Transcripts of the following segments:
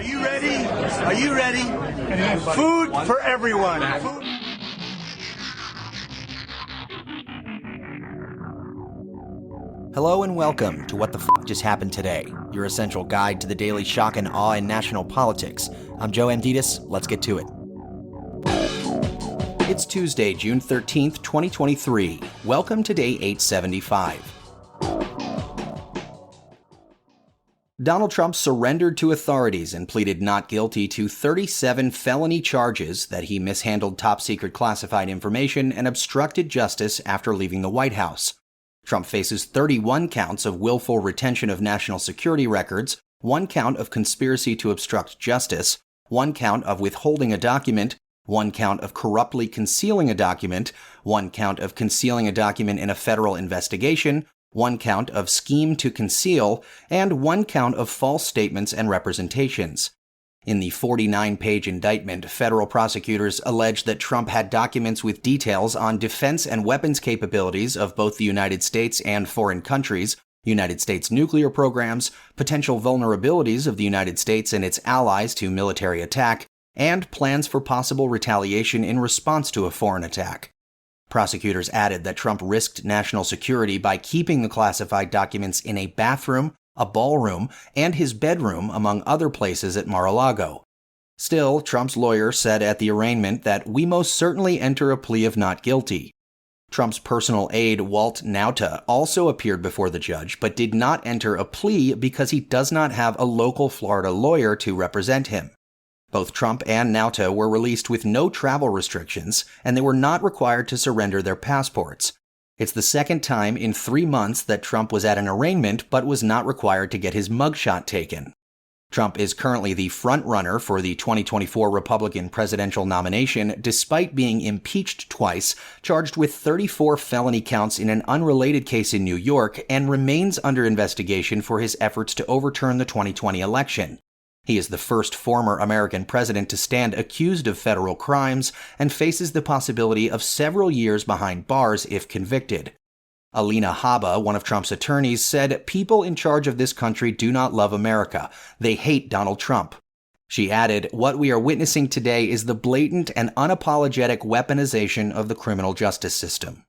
you ready? Are you ready? Food for everyone. Hello and welcome to What the F*** Just Happened Today, your essential guide to the daily shock and awe in national politics. I'm Joe Amditis. Let's get to it. It's Tuesday, June 13th, 2023. Welcome to day 875. Donald Trump surrendered to authorities and pleaded not guilty to 37 felony charges that he mishandled top-secret classified information and obstructed justice after leaving the White House. Trump faces 31 counts of willful retention of national security records, 1 count of conspiracy to obstruct justice, 1 count of withholding a document, 1 count of corruptly concealing a document, 1 count of concealing a document in a federal investigation, 1 count of scheme to conceal, and 1 count of false statements and representations. In the 49-page indictment, federal prosecutors alleged that Trump had documents with details on defense and weapons capabilities of both the United States and foreign countries, United States nuclear programs, potential vulnerabilities of the United States and its allies to military attack, and plans for possible retaliation in response to a foreign attack. Prosecutors added that Trump risked national security by keeping the classified documents in a bathroom, a ballroom, and his bedroom, among other places at Mar-a-Lago. Still, Trump's lawyer said at the arraignment that we most certainly enter a plea of not guilty. Trump's personal aide, Walt Nauta, also appeared before the judge, but did not enter a plea because he does not have a local Florida lawyer to represent him. Both Trump and Nauta were released with no travel restrictions, and they were not required to surrender their passports. It's the second time in 3 months that Trump was at an arraignment but was not required to get his mugshot taken. Trump is currently the front-runner for the 2024 Republican presidential nomination, despite being impeached twice, charged with 34 felony counts in an unrelated case in New York, and remains under investigation for his efforts to overturn the 2020 election. He is the first former American president to stand accused of federal crimes and faces the possibility of several years behind bars if convicted. Alina Habba, one of Trump's attorneys, said people in charge of this country do not love America. They hate Donald Trump. She added, "What we are witnessing today is the blatant and unapologetic weaponization of the criminal justice system."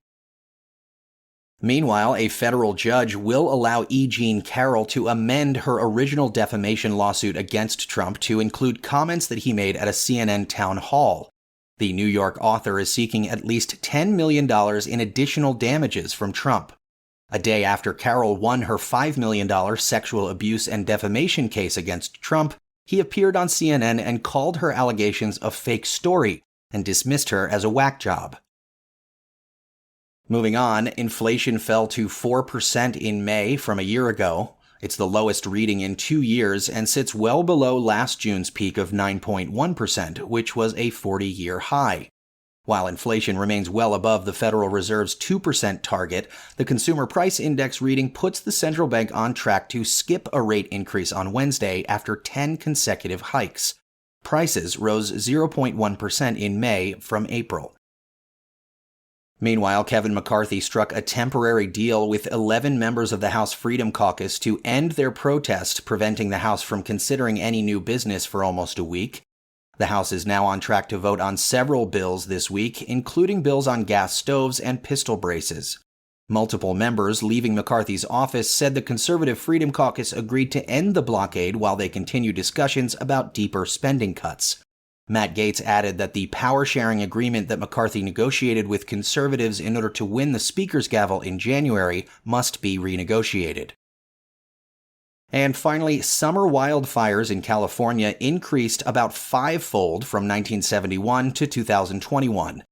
Meanwhile, a federal judge will allow E. Jean Carroll to amend her original defamation lawsuit against Trump to include comments that he made at a CNN town hall. The New York author is seeking at least $10 million in additional damages from Trump. A day after Carroll won her $5 million sexual abuse and defamation case against Trump, he appeared on CNN and called her allegations a fake story and dismissed her as a whack job. Moving on, inflation fell to 4% in May from a year ago. It's the lowest reading in 2 years and sits well below last June's peak of 9.1%, which was a 40-year high. While inflation remains well above the Federal Reserve's 2% target, the Consumer Price Index reading puts the central bank on track to skip a rate increase on Wednesday after 10 consecutive hikes. Prices rose 0.1% in May from April. Meanwhile, Kevin McCarthy struck a temporary deal with 11 members of the House Freedom Caucus to end their protest, preventing the House from considering any new business for almost a week. The House is now on track to vote on several bills this week, including bills on gas stoves and pistol braces. Multiple members leaving McCarthy's office said the conservative Freedom Caucus agreed to end the blockade while they continue discussions about deeper spending cuts. Matt Gaetz added that the power-sharing agreement that McCarthy negotiated with conservatives in order to win the Speaker's gavel in January must be renegotiated. And finally, summer wildfires in California increased about fivefold from 1971 to 2021.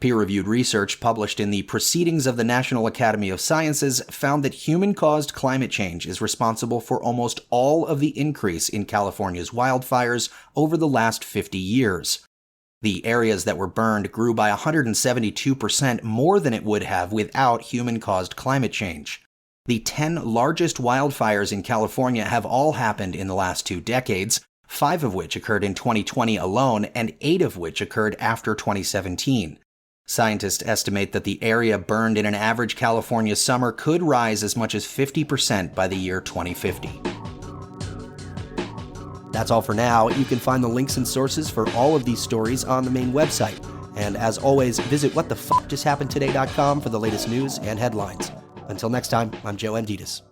Peer-reviewed research published in the Proceedings of the National Academy of Sciences found that human-caused climate change is responsible for almost all of the increase in California's wildfires over the last 50 years. The areas that were burned grew by 172% more than it would have without human-caused climate change. The 10 largest wildfires in California have all happened in the last 2 decades, 5 of which occurred in 2020 alone and 8 of which occurred after 2017. Scientists estimate that the area burned in an average California summer could rise as much as 50% by the year 2050. That's all for now. You can find the links and sources for all of these stories on the main website. And as always, visit whatthefjusthappenedtoday.com for the latest news and headlines. Until next time, I'm Joe Amditis.